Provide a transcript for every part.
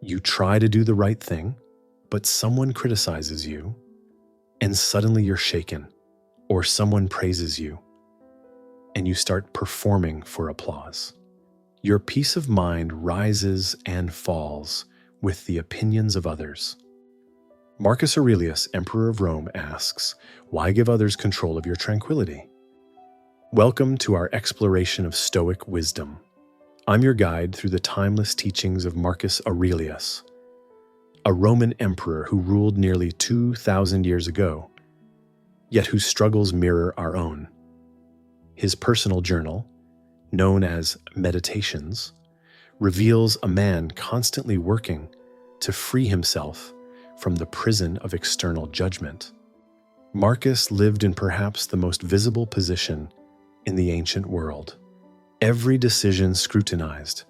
You try to do the right thing, but someone criticizes you, and suddenly you're shaken, or someone praises you, and you start performing for applause. Your peace of mind rises and falls with the opinions of others. Marcus Aurelius, Emperor of Rome, asks, "Why give others control of your tranquility?" Welcome to our exploration of Stoic wisdom. I'm your guide through the timeless teachings of Marcus Aurelius, a Roman emperor who ruled nearly 2,000 years ago, yet whose struggles mirror our own. His personal journal, known as Meditations, reveals a man constantly working to free himself from the prison of external judgment. Marcus lived in perhaps the most visible position in the ancient world. Every decision scrutinized,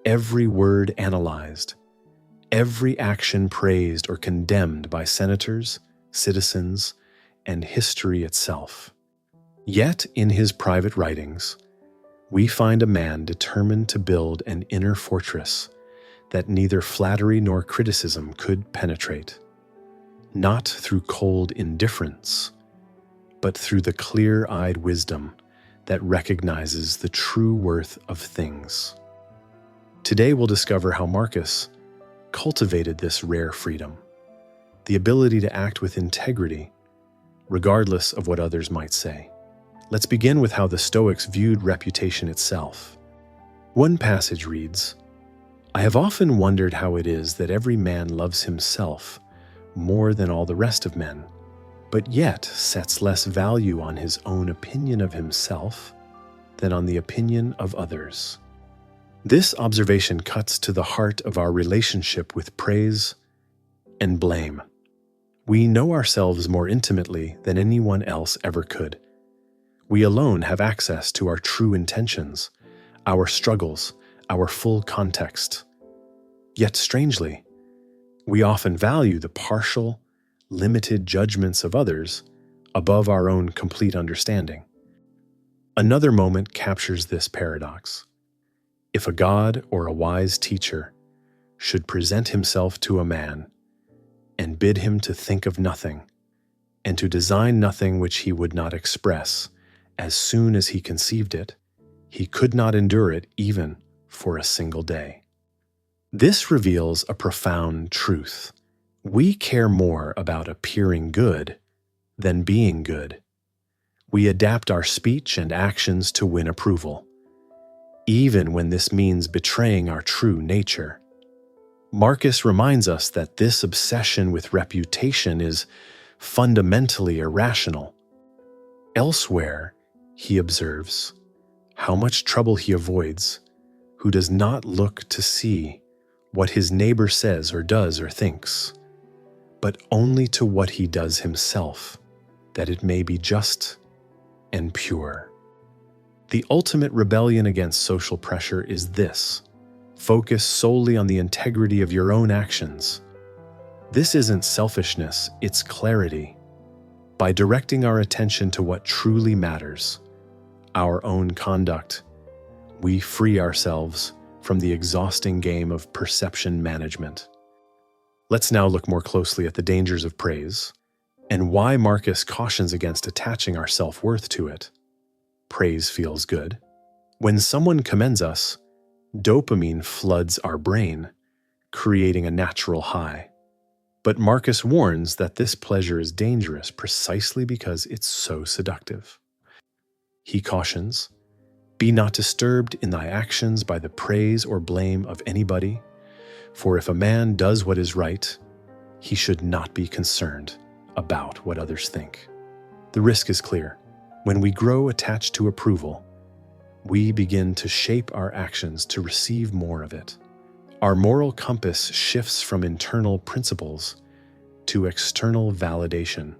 every word analyzed, every action praised or condemned by senators, citizens, and history itself. Yet, in his private writings, we find a man determined to build an inner fortress that neither flattery nor criticism could penetrate, not through cold indifference, but through the clear-eyed wisdom that recognizes the true worth of things. Today we'll discover how Marcus cultivated this rare freedom, the ability to act with integrity, regardless of what others might say. Let's begin with how the Stoics viewed reputation itself. One passage reads, "I have often wondered how it is that every man loves himself more than all the rest of men, but yet sets less value on his own opinion of himself than on the opinion of others." This observation cuts to the heart of our relationship with praise and blame. We know ourselves more intimately than anyone else ever could. We alone have access to our true intentions, our struggles, our full context. Yet strangely, we often value the partial, limited judgments of others above our own complete understanding. Another moment captures this paradox. If a god or a wise teacher should present himself to a man and bid him to think of nothing and to design nothing which he would not express as soon as he conceived it, he could not endure it even for a single day. This reveals a profound truth. We care more about appearing good than being good. We adapt our speech and actions to win approval, even when this means betraying our true nature. Marcus reminds us that this obsession with reputation is fundamentally irrational. Elsewhere, he observes how much trouble he avoids who does not look to see what his neighbor says or does or thinks, but only to what he does himself, that it may be just and pure. The ultimate rebellion against social pressure is this: focus solely on the integrity of your own actions. This isn't selfishness, it's clarity. By directing our attention to what truly matters, our own conduct, we free ourselves from the exhausting game of perception management. Let's now look more closely at the dangers of praise and why Marcus cautions against attaching our self-worth to it. Praise feels good. When someone commends us, dopamine floods our brain, creating a natural high. But Marcus warns that this pleasure is dangerous precisely because it's so seductive. He cautions, "Be not disturbed in thy actions by the praise or blame of anybody, for if a man does what is right, he should not be concerned about what others think." The risk is clear. When we grow attached to approval, we begin to shape our actions to receive more of it. Our moral compass shifts from internal principles to external validation.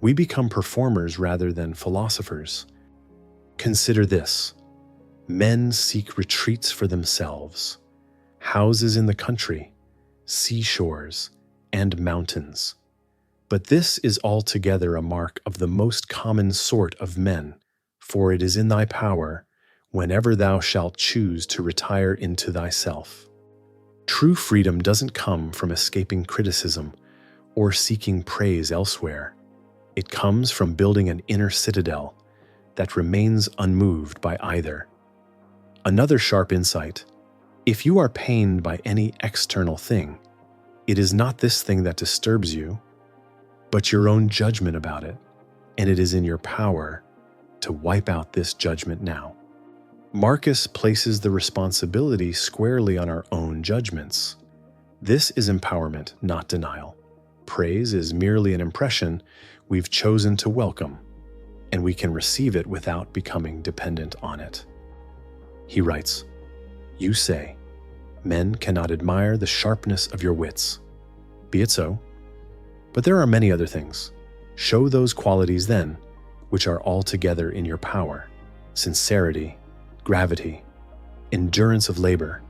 We become performers rather than philosophers. Consider this: men seek retreats for themselves, houses in the country, seashores, and mountains. But this is altogether a mark of the most common sort of men, for it is in thy power, whenever thou shalt choose to retire into thyself. True freedom doesn't come from escaping criticism or seeking praise elsewhere. It comes from building an inner citadel that remains unmoved by either. Another sharp insight: if you are pained by any external thing, it is not this thing that disturbs you, but your own judgment about it, and it is in your power to wipe out this judgment now. Marcus places the responsibility squarely on our own judgments. This is empowerment, not denial. Praise is merely an impression we've chosen to welcome, and we can receive it without becoming dependent on it. He writes, "You say, men cannot admire the sharpness of your wits. Be it so. But there are many other things. Show those qualities then, which are altogether in your power: sincerity, gravity, endurance of labor,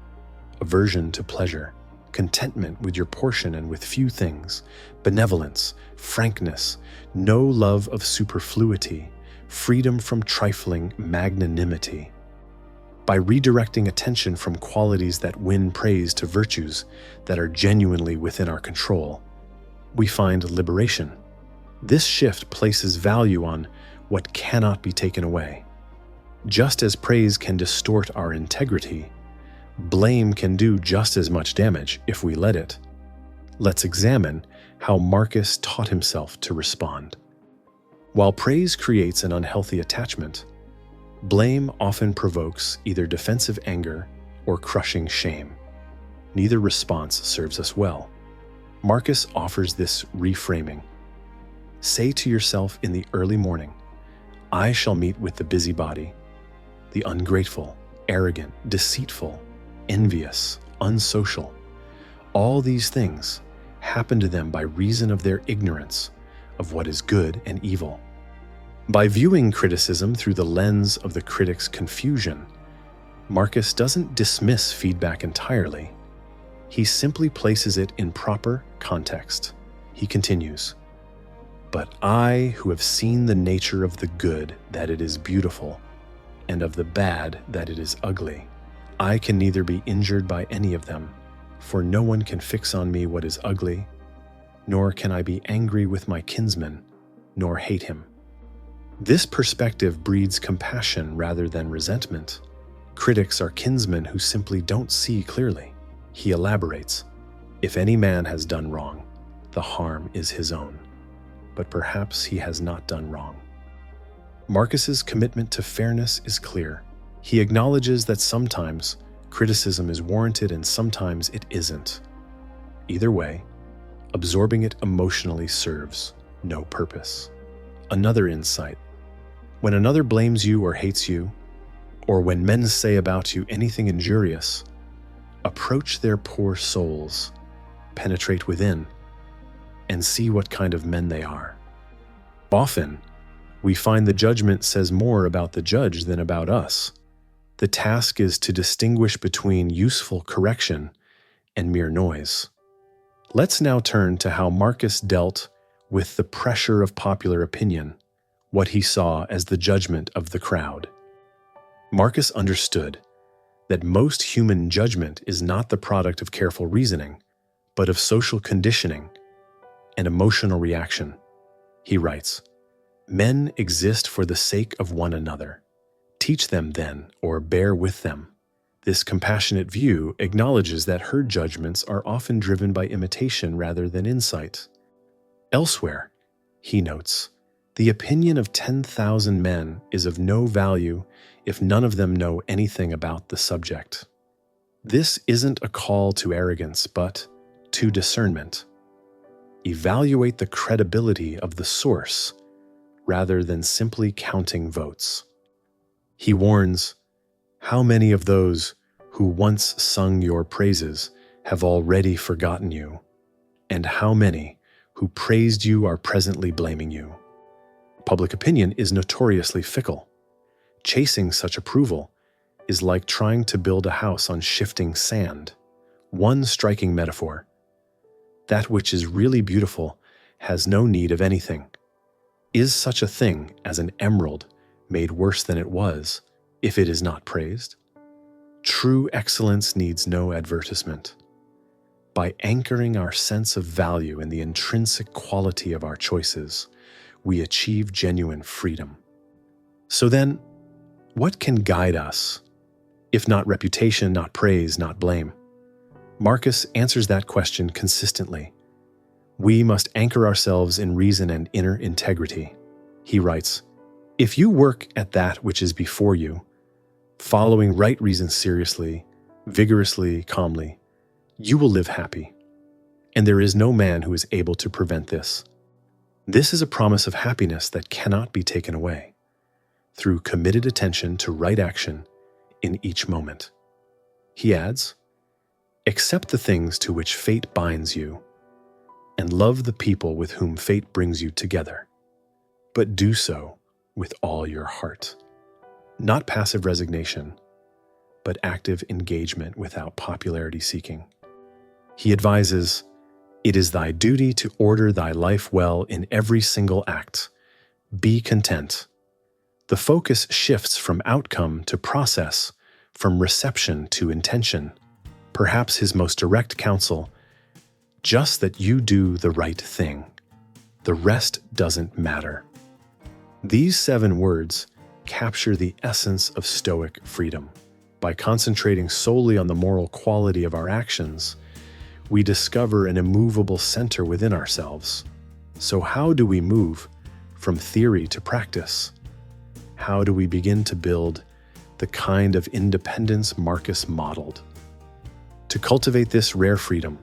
aversion to pleasure, contentment with your portion and with few things, benevolence, frankness, no love of superfluity, freedom from trifling, magnanimity." By redirecting attention from qualities that win praise to virtues that are genuinely within our control, we find liberation. This shift places value on what cannot be taken away. Just as praise can distort our integrity, blame can do just as much damage if we let it. Let's examine how Marcus taught himself to respond. While praise creates an unhealthy attachment, blame often provokes either defensive anger or crushing shame. Neither response serves us well. Marcus offers this reframing. Say to yourself in the early morning, "I shall meet with the busybody, the ungrateful, arrogant, deceitful, envious, unsocial. All these things happen to them by reason of their ignorance of what is good and evil." By viewing criticism through the lens of the critic's confusion, Marcus doesn't dismiss feedback entirely. He simply places it in proper context. He continues, "But I, who have seen the nature of the good, that it is beautiful, and of the bad, that it is ugly, I can neither be injured by any of them, for no one can fix on me what is ugly, nor can I be angry with my kinsman, nor hate him." This perspective breeds compassion rather than resentment. Critics are kinsmen who simply don't see clearly. He elaborates, "If any man has done wrong, the harm is his own, but perhaps he has not done wrong." Marcus's commitment to fairness is clear. He acknowledges that sometimes criticism is warranted and sometimes it isn't. Either way, absorbing it emotionally serves no purpose. Another insight: when another blames you or hates you, or when men say about you anything injurious, approach their poor souls, penetrate within, and see what kind of men they are. Often, we find the judgment says more about the judge than about us. The task is to distinguish between useful correction and mere noise. Let's now turn to how Marcus dealt with the pressure of popular opinion, what he saw as the judgment of the crowd. Marcus understood that most human judgment is not the product of careful reasoning, but of social conditioning and emotional reaction. He writes, "Men exist for the sake of one another. Teach them then, or bear with them." This compassionate view acknowledges that her judgments are often driven by imitation rather than insight. Elsewhere, he notes, "The opinion of 10,000 men is of no value if none of them know anything about the subject." This isn't a call to arrogance, but to discernment. Evaluate the credibility of the source rather than simply counting votes. He warns, "How many of those who once sung your praises have already forgotten you, and how many who praised you are presently blaming you?" Public opinion is notoriously fickle. Chasing such approval is like trying to build a house on shifting sand. One striking metaphor: that which is really beautiful has no need of anything. Is such a thing as an emerald made worse than it was if it is not praised? True excellence needs no advertisement. By anchoring our sense of value in the intrinsic quality of our choices, we achieve genuine freedom. So then, what can guide us, if not reputation, not praise, not blame? Marcus answers that question consistently. We must anchor ourselves in reason and inner integrity. He writes, "If you work at that which is before you, following right reason seriously, vigorously, calmly, you will live happy, and there is no man who is able to prevent this." This is a promise of happiness that cannot be taken away, through committed attention to right action in each moment. He adds, "Accept the things to which fate binds you, and love the people with whom fate brings you together, but do so with all your heart." Not passive resignation, but active engagement without popularity seeking. He advises, "It is thy duty to order thy life well in every single act. Be content." The focus shifts from outcome to process, from reception to intention. Perhaps his most direct counsel, just that you do the right thing. The rest doesn't matter. These 7 words capture the essence of Stoic freedom. By concentrating solely on the moral quality of our actions, we discover an immovable center within ourselves. So how do we move from theory to practice? How do we begin to build the kind of independence Marcus modeled? To cultivate this rare freedom,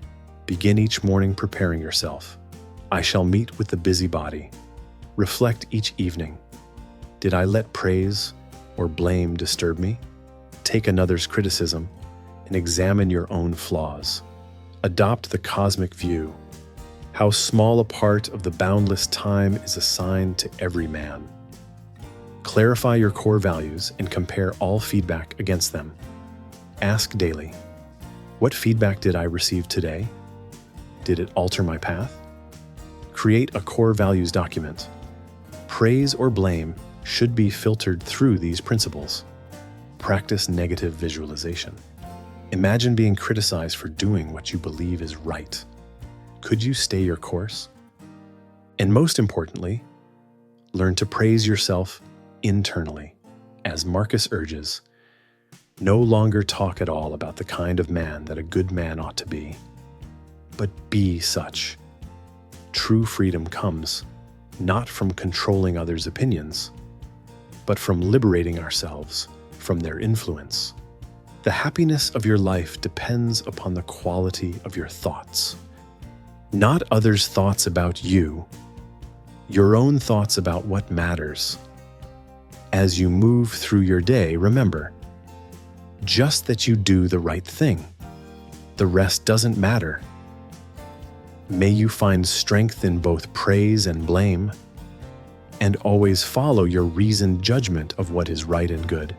begin each morning preparing yourself. I shall meet with the busybody. Reflect each evening. Did I let praise or blame disturb me? Take another's criticism and examine your own flaws. Adopt the cosmic view. How small a part of the boundless time is assigned to every man. Clarify your core values and compare all feedback against them. Ask daily, what feedback did I receive today? Did it alter my path? Create a core values document. Praise or blame should be filtered through these principles. Practice negative visualization. Imagine being criticized for doing what you believe is right. Could you stay your course? And most importantly, learn to praise yourself internally. As Marcus urges, no longer talk at all about the kind of man that a good man ought to be, but be such. True freedom comes not from controlling others' opinions, but from liberating ourselves from their influence. The happiness of your life depends upon the quality of your thoughts. Not others' thoughts about you, your own thoughts about what matters. As you move through your day, remember, just that you do the right thing. The rest doesn't matter. May you find strength in both praise and blame, and always follow your reasoned judgment of what is right and good.